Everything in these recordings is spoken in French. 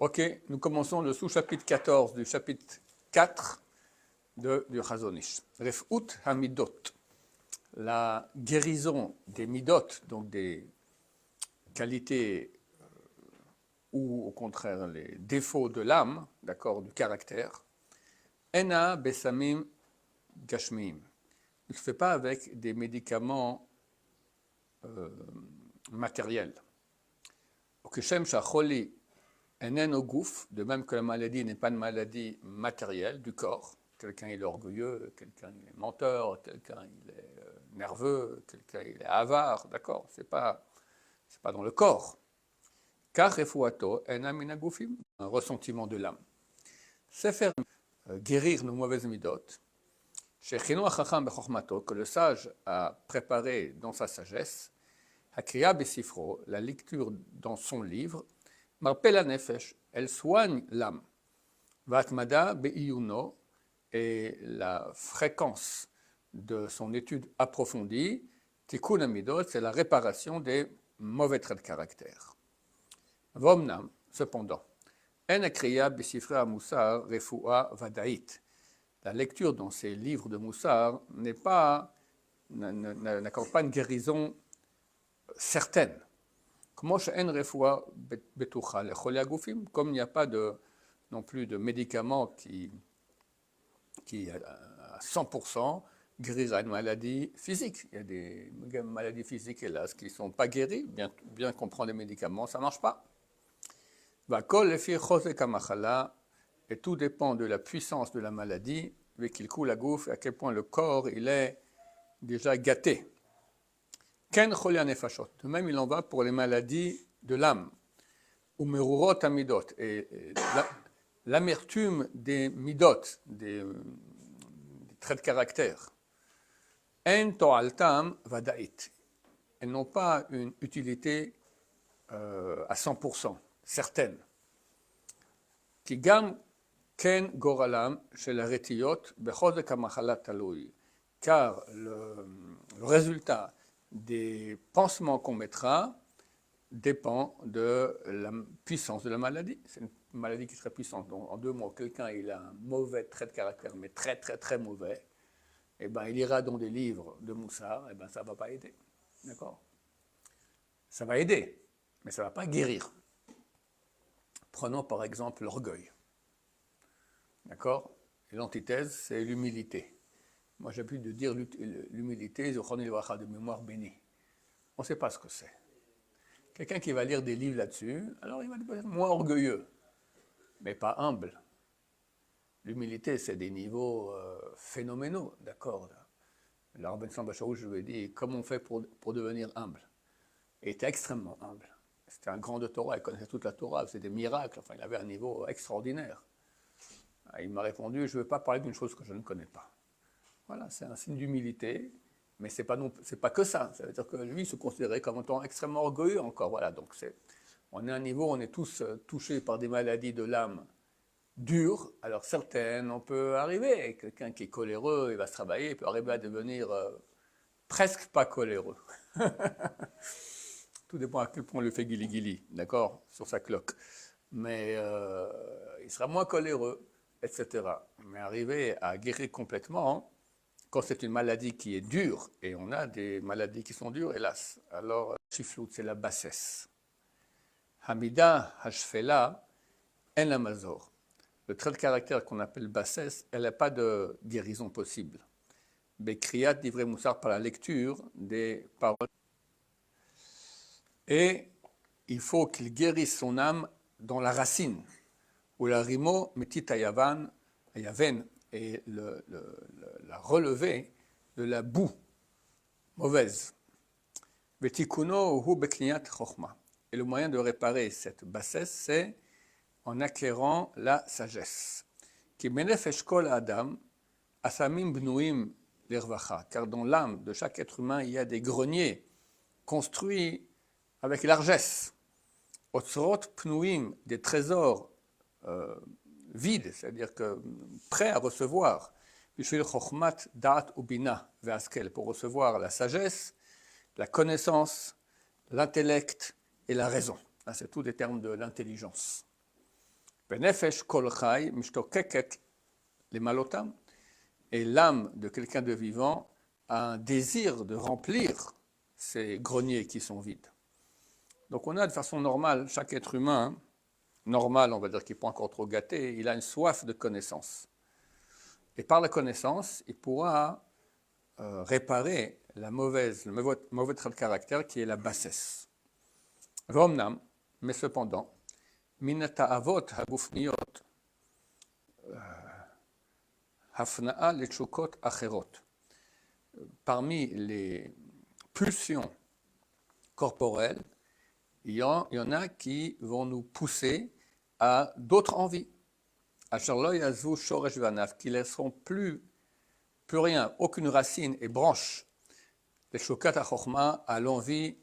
Ok, nous commençons le sous-chapitre 14 du chapitre 4 du Chazon Ish. Ref'ut hamidot, la guérison des midot, donc des qualités ou au contraire les défauts de l'âme, d'accord, du caractère. Ena besamim gashmim. Il ne se fait pas avec des médicaments matériels. Ukeshem shacholi enen ogouf, de même que la maladie n'est pas une maladie matérielle du corps. Quelqu'un il est orgueilleux, quelqu'un il est menteur, quelqu'un il est nerveux, quelqu'un il est avare, d'accord, c'est pas dans le corps. Car refuato ena min hagoufim, un ressentiment de l'âme. C'est faire guérir nos mauvaises midot. Shechinu hachacham bechormato, que le sage a préparé dans sa sagesse. Hakriya besifro, la lecture dans son livre. Marpela nefesh, elle soigne l'âme. Vatmada beiyuno, et la fréquence de son étude approfondie, tikkun hamidot, c'est la réparation des mauvais traits de caractère. Vomnam, cependant, en akriya besifra Moussar refoua vadaït. La lecture dans ces livres de Moussar n'accorde pas une guérison certaine. Comme il n'y a pas non plus de médicaments qui à 100% guérira une maladie physique. Il y a des maladies physiques, hélas, qui ne sont pas guéries, bien qu'on prend des médicaments, ça ne marche pas. Et tout dépend de la puissance de la maladie, à quel point le corps il est déjà gâté. De même, il en va pour les maladies de l'âme. Et l'amertume des midot, des traits de caractère. En to'altam vada'it. Elles n'ont pas une utilité à 100%, certaine. Tigam ken goralam chez la retiyot bechozek hamachalat talui. Car le résultat des pansements qu'on mettra dépend de la puissance de la maladie. C'est une maladie qui est très puissante. Donc, en 2 mots, quelqu'un il a un mauvais trait de caractère, mais très très très mauvais, et ben, il ira dans des livres de Moussar, et ben, ça ne va pas aider. D'accord? Ça va aider, mais ça ne va pas guérir. Prenons par exemple l'orgueil. D'accord? L'antithèse, c'est l'humilité. Moi, j'ai l'habitude de dire l'humilité, de mémoire bénie. On ne sait pas ce que c'est. Quelqu'un qui va lire des livres là-dessus, alors il va être moins orgueilleux, mais pas humble. L'humilité, c'est des niveaux phénoménaux, d'accord. Le Rabban Samba Shaul, je lui ai dit, comment on fait pour devenir humble? Il était extrêmement humble. C'était un grand de Torah, il connaissait toute la Torah, c'était des miracles, enfin, il avait un niveau extraordinaire. Il m'a répondu, je ne veux pas parler d'une chose que je ne connais pas. Voilà, c'est un signe d'humilité, mais ce n'est pas que ça. Ça veut dire que lui, il se considérait comme étant extrêmement orgueilleux encore. Voilà, donc on est à un niveau, on est tous touchés par des maladies de l'âme dures. Alors certaines, on peut arriver. Quelqu'un qui est coléreux, il va se travailler, il peut arriver à devenir presque pas coléreux. Tout dépend à quel point on le fait guili-guili, d'accord, sur sa cloque. Mais il sera moins coléreux, etc. Mais arriver à guérir complètement, quand c'est une maladie qui est dure, et on a des maladies qui sont dures, hélas, alors chiflout, c'est la bassesse. Hamida hashfela en la mazor. Le trait de caractère qu'on appelle bassesse, elle n'a pas de guérison possible. Bekriyat divrei Moussar, par la lecture des paroles. Et il faut qu'il guérisse son âme dans la racine, où la rimo metit ayaven, et la relever de la boue mauvaise. Vetikuno hu bekniyat chokhma. Et le moyen de réparer cette bassesse, c'est en acquérant la sagesse. Ki menefesh kol adam asamim bnuim l'irvacha. Car dans l'âme de chaque être humain, il y a des greniers construits avec largesse. Otzrot pnuim, des trésors vide, c'est-à-dire que prêt à recevoir, pour recevoir la sagesse, la connaissance, l'intellect et la raison. Là, c'est tous des termes de l'intelligence. Benefesh kol chai mishtokeket lemalotam. Et l'âme de quelqu'un de vivant a un désir de remplir ces greniers qui sont vides. Donc on a de façon normale, chaque être humain, normal, on va dire qu'il n'est pas encore trop gâté, il a une soif de connaissance. Et par la connaissance, il pourra réparer le mauvais trait de caractère qui est la bassesse. V'omnam, mais cependant, minata avot habufniot hafna'a lechukot acherot. Parmi les pulsions corporelles, il y en a qui vont nous pousser à d'autres envies. Qui laisseront plus rien, aucune racine et branche, les shokat achorma, à l'envie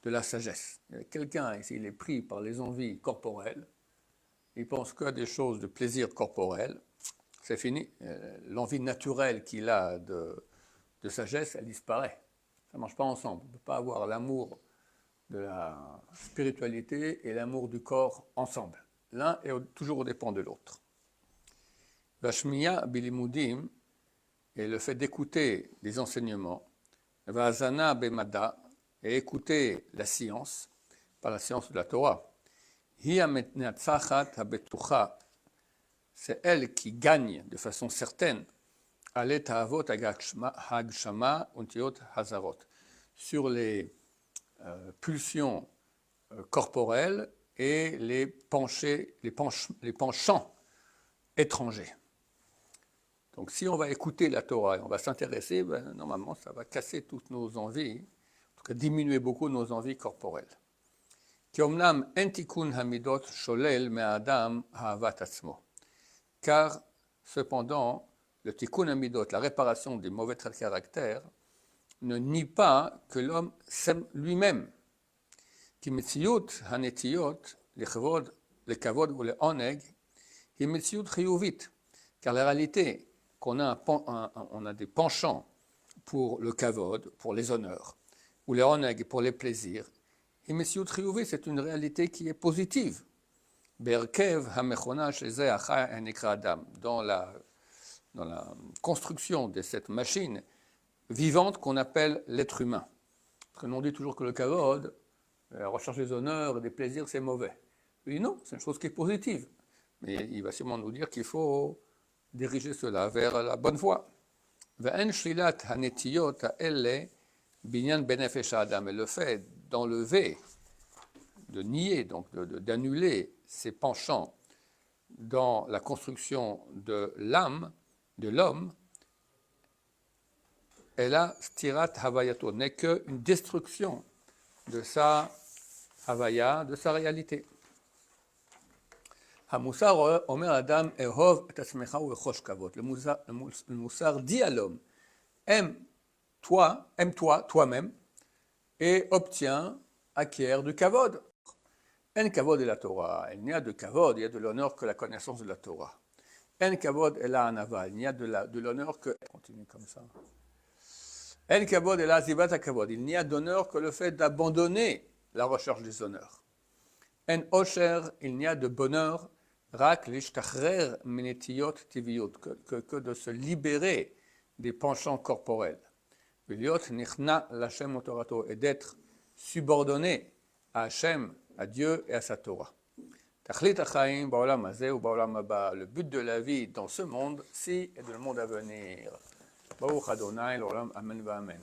de la sagesse. Quelqu'un, s'il est pris par les envies corporelles, il pense que des choses de plaisir corporel, c'est fini. L'envie naturelle qu'il a de sagesse, elle disparaît. Ça ne marche pas ensemble. On ne peut pas avoir l'amour de la spiritualité et l'amour du corps ensemble. L'un est toujours au dépend de l'autre. Vashmiya bilimudim, et le fait d'écouter les enseignements, Vazana bemada, et écouter la science, par la science de la Torah. Hiya metnatzachat habetucha, c'est elle qui gagne de façon certaine alet avot hagshama untiot hazarot, sur les pulsions corporelles et les penchants étrangers. Donc si on va écouter la Torah et on va s'intéresser, normalement ça va casser toutes nos envies, en tout cas diminuer beaucoup nos envies corporelles. Ki omnam en tikun hamidot sholel me'adam ha'avat atzmo. Car cependant, le tikkun hamidot, la réparation des mauvais traits de caractère, ne nie pas que l'homme s'aime lui-même. Ki metziyut hanetiyot lekavod ou leoneg, hi metziyut chiyuvit. Car la réalité, qu'on a, on a des penchants pour le kavod, pour les honneurs, ou les oneg, pour les plaisirs, hi metziyut chiyuvit, c'est une réalité qui est positive. Berkev hamechona shezeh achai hanikra adam, dans la construction de cette machine vivante qu'on appelle l'être humain. Parce que l'on dit toujours que le kavod, la recherche des honneurs et des plaisirs, c'est mauvais. Il dit non, c'est une chose qui est positive. Mais il va sûrement nous dire qu'il faut diriger cela vers la bonne voie. Ve'en shlilat hanetiyot ha'ele binyan benefesh adam. Et le fait d'enlever, de nier, donc d'annuler ces penchants dans la construction de l'âme, de l'homme, et là, stirat havayato n'est qu'une destruction de sa havaya, de sa réalité. Hamusar omer adam ehov et atzmecha uechosh kavod. Le moussar dit à l'homme, aime-toi, toi-même, et obtiens, acquiert du kavod. En kavod est la Torah. Il n'y a de kavod, il y a de l'honneur que la connaissance de la Torah. En kavod est la anava. Il n'y a de l'honneur que... Continue comme ça. En kavod est la zivat kavod. Il n'y a d'honneur que le fait d'abandonner la recherche des honneurs. En osher, il n'y a de bonheur rak lishtachrer menetiyot tiviyot, que de se libérer des penchants corporels. Veliot nichna l'Hashem otorato, et d'être subordonné à Hachem, à Dieu et à sa Torah. Tachlit hachaim ba'olam hazeh ou ba'olam haba, le but de la vie dans ce monde-ci et dans le monde à venir. Baruch Adonai l'olam, amen va amen.